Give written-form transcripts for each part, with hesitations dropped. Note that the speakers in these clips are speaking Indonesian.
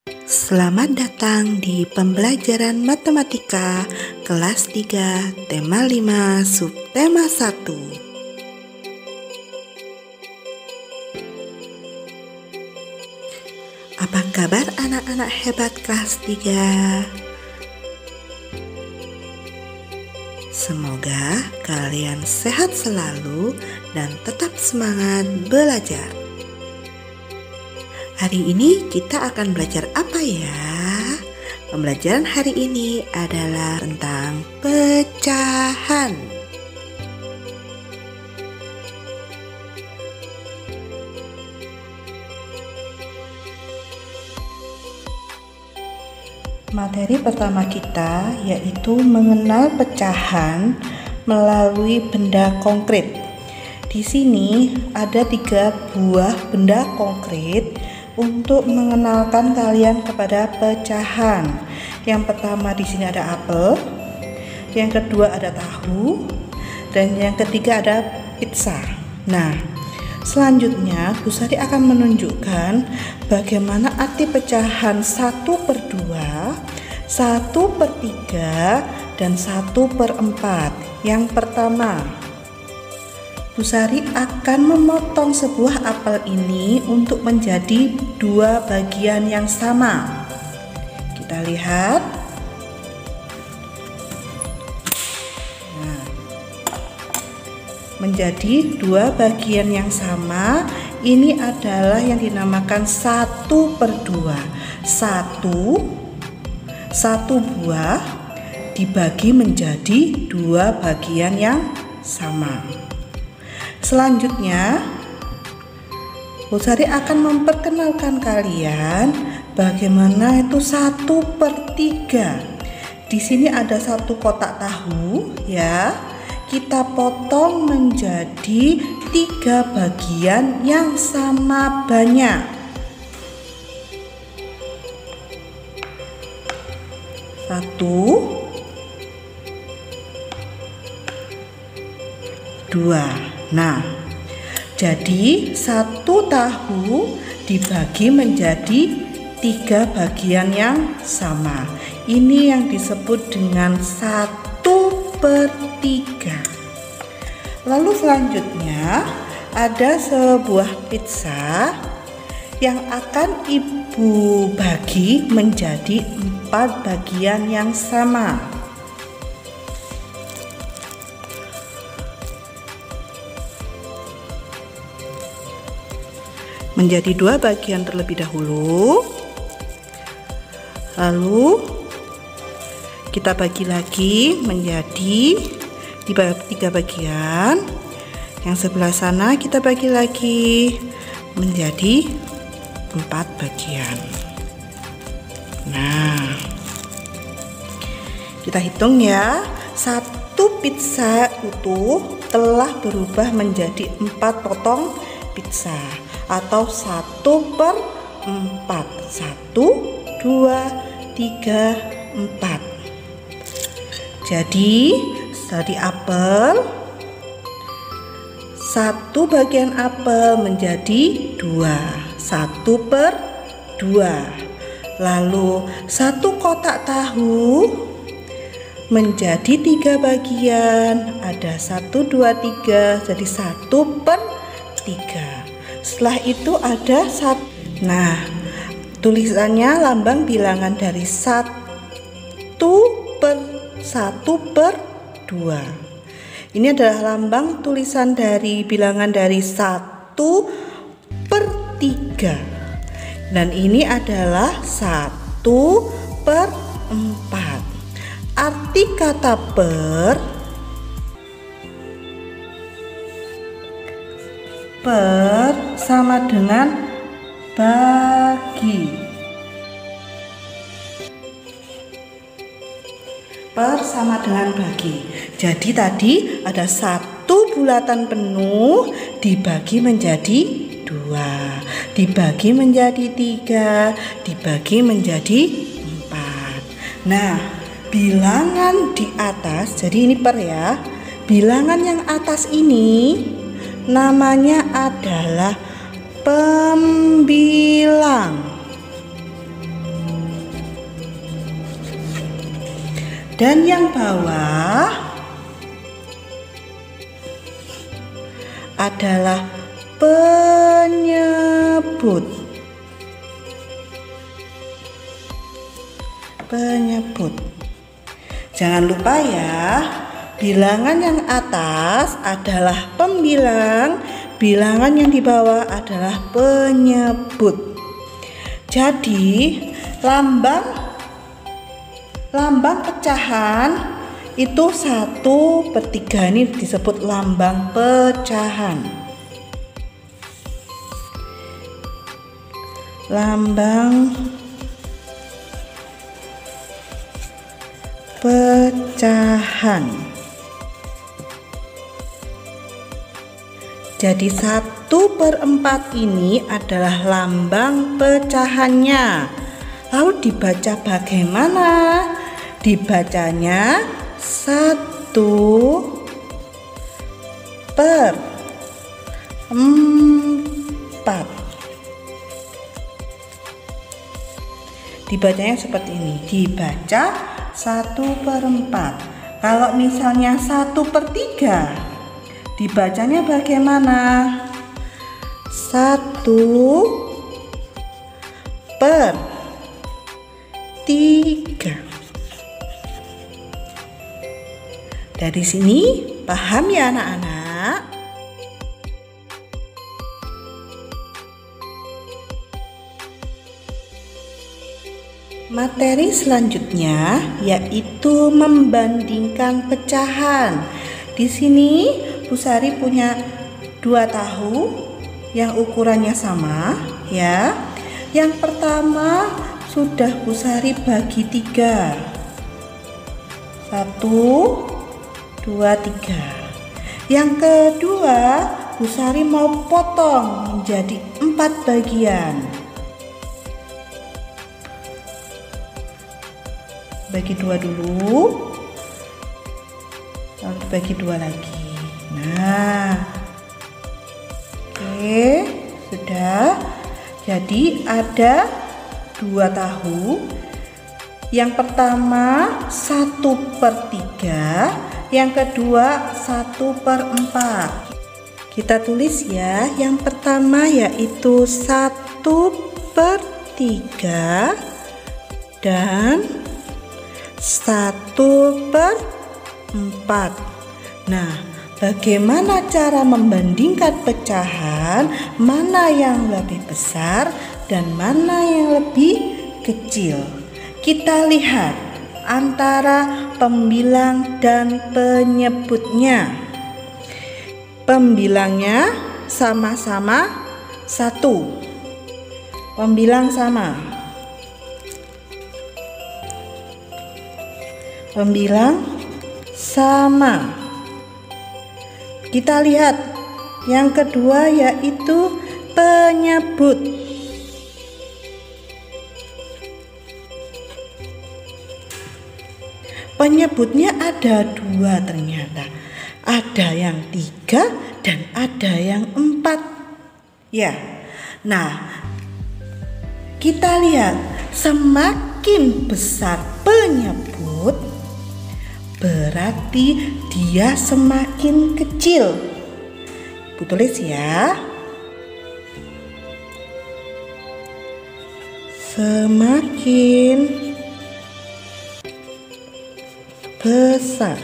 Selamat datang di pembelajaran matematika kelas 3 tema 5 subtema 1. Apa kabar anak-anak hebat kelas 3? Semoga kalian sehat selalu dan tetap semangat belajar. Hari ini kita akan belajar apa ya? Pembelajaran hari ini adalah tentang pecahan. Materi pertama kita yaitu mengenal pecahan melalui benda konkret. Di sini ada 3 buah benda konkret untuk mengenalkan kalian kepada pecahan. Yang pertama di sini ada apel, yang kedua ada tahu, dan yang ketiga ada pizza. Nah, selanjutnya Bu Sari akan menunjukkan bagaimana arti pecahan 1/2, 1/3, dan 1/4. Yang pertama, Bu Sari akan memotong sebuah apel ini untuk menjadi 2 bagian yang sama. Kita lihat. Nah, menjadi 2 bagian yang sama. Ini adalah yang dinamakan 1/2. Satu buah dibagi menjadi 2 bagian yang sama. Selanjutnya, Bu Sari akan memperkenalkan kalian bagaimana itu 1/3. Di sini ada 1 kotak tahu ya. Kita potong menjadi 3 bagian yang sama banyak. Satu, 2. Nah, jadi 1 tahu dibagi menjadi 3 bagian yang sama. Ini yang disebut dengan 1/3. Lalu selanjutnya ada sebuah pizza yang akan Ibu bagi menjadi 4 bagian yang sama. Menjadi 2 bagian terlebih dahulu, lalu kita bagi lagi menjadi 3 bagian. Yang sebelah sana kita bagi lagi menjadi 4 bagian. Nah, kita hitung ya. 1 pizza utuh telah berubah menjadi 4 potong pizza, atau 1/4. 1, 2, 3, 4. Jadi dari apel, 1 bagian apel menjadi 2, 1/2. Lalu 1 kotak tahu menjadi 3 bagian, ada 1, 2, 3, jadi 1/3. Setelah itu ada 1. Nah, tulisannya lambang bilangan dari 1/2. Ini adalah lambang tulisan dari bilangan dari 1/3. Dan ini adalah 1/4. Arti kata per sama dengan bagi. Per sama dengan bagi. Jadi tadi ada 1 bulatan penuh dibagi menjadi 2, dibagi menjadi 3, dibagi menjadi 4. Nah, bilangan di atas, jadi ini per ya. Bilangan yang atas ini namanya adalah pembilang. Dan yang bawah adalah penyebut. Jangan lupa ya, bilangan yang atas adalah pembilang, bilangan yang di bawah adalah penyebut. Jadi lambang pecahan itu 1/3, ini disebut lambang pecahan. Lambang pecahan. Jadi 1/4 ini adalah lambang pecahannya. Lalu dibaca bagaimana? Dibacanya 1/4. Dibacanya seperti ini. Dibaca 1/4. Kalau misalnya 1/3, dibacanya bagaimana? 1/3. Dari sini paham ya anak-anak? Materi selanjutnya yaitu membandingkan pecahan. Di sini Bu Sari punya 2 tahu yang ukurannya sama ya. Yang pertama sudah Bu Sari bagi 3. 1, 2, 3. Yang kedua Bu Sari mau potong menjadi 4 bagian. Bagi 2 dulu, lalu bagi 2 lagi. Nah, oke, sudah. Jadi ada 2 tahu. Yang pertama 1/3, yang kedua 1/4. Kita tulis ya. Yang pertama yaitu 1/3 dan 1/4. Nah, bagaimana cara membandingkan pecahan, mana yang lebih besar dan mana yang lebih kecil? Kita lihat antara pembilang dan penyebutnya. Pembilangnya sama-sama 1. Pembilang sama. Pembilang sama. Kita lihat yang kedua yaitu penyebut. Penyebutnya ada 2 ternyata. Ada yang 3 dan ada yang 4. Ya. Nah, kita lihat semakin besar penyebut berarti dia semakin kecil. Bu tulis ya. Semakin besar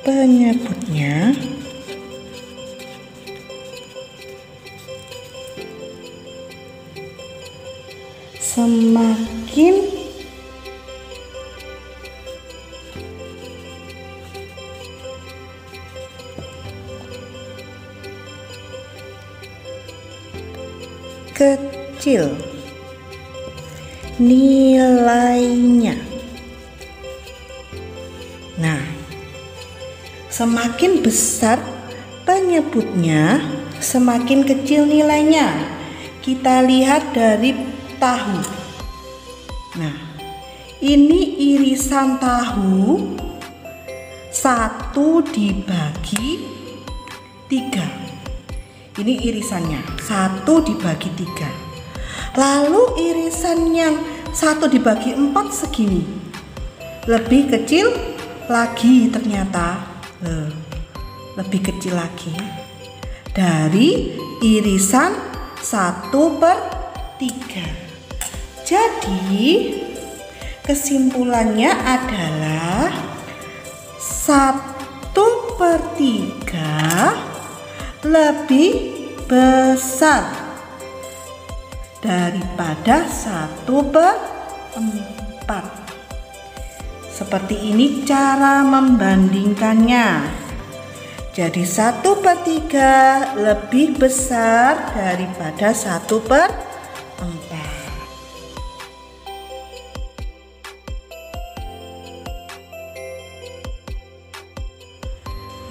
penyebutnya, semakin kecil nilainya. Nah, semakin besar penyebutnya, semakin kecil nilainya. Kita lihat dari tahu. Nah, ini irisan tahu 1 dibagi 3. Ini irisannya 1 dibagi 3. Lalu irisan yang 1 dibagi 4 segini. Lebih kecil lagi ternyata. Lebih kecil lagi dari irisan 1/3. Jadi kesimpulannya adalah 1/3 lebih besar daripada 1/4. Seperti ini cara membandingkannya. Jadi 1/3 lebih besar daripada 1/4.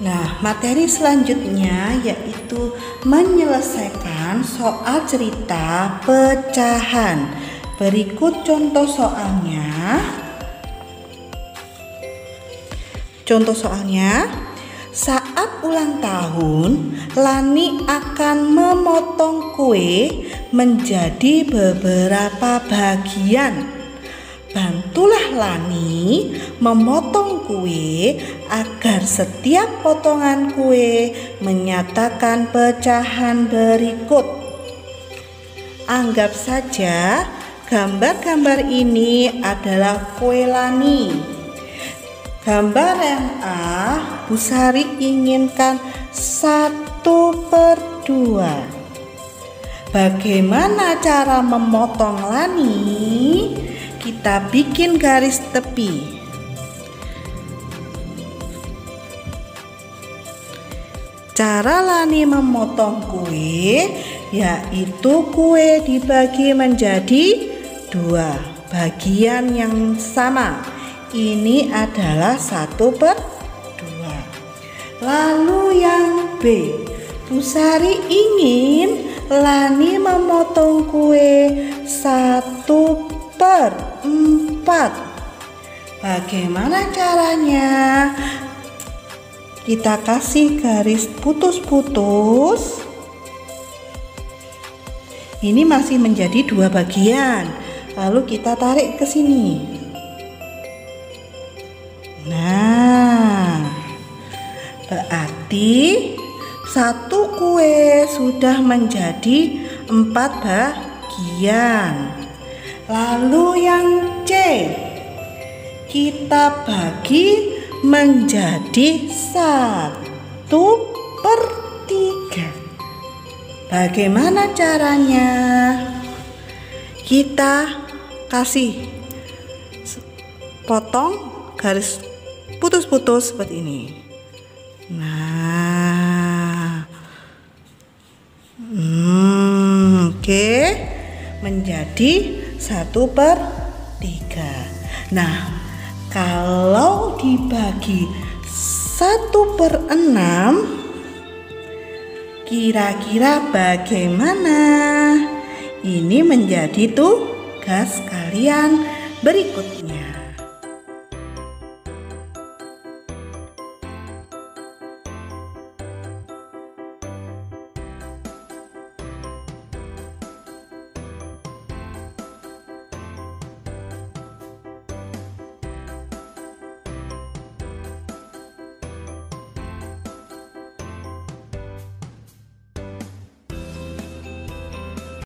Nah, materi selanjutnya yaitu menyelesaikan soal cerita pecahan. Berikut contoh soalnya. Contoh soalnya, saat ulang tahun, Lani akan memotong kue menjadi beberapa bagian. Bantulah Lani memotong kue agar setiap potongan kue menyatakan pecahan berikut. Anggap saja gambar-gambar ini adalah kue Lani. Gambar yang A, Bu Sari inginkan 1/2. Bagaimana cara memotong Lani? Kita bikin garis tepi. Cara Lani memotong kue yaitu kue dibagi menjadi 2 bagian yang sama. Ini adalah 1/2. Lalu yang B, Bu Sari ingin Lani memotong kue 1/4. Bagaimana caranya? Kita kasih garis putus-putus. Ini masih menjadi 2 bagian. Lalu kita tarik ke sini. Nah, berarti 1 kue sudah menjadi 4 bagian. Lalu yang C, kita bagi menjadi 1/3. Bagaimana caranya? Kita kasih potong garis putus-putus seperti ini. Nah, oke, menjadi 1/3. Nah, kalau dibagi 1/6, kira-kira bagaimana? Ini menjadi tugas kalian berikutnya.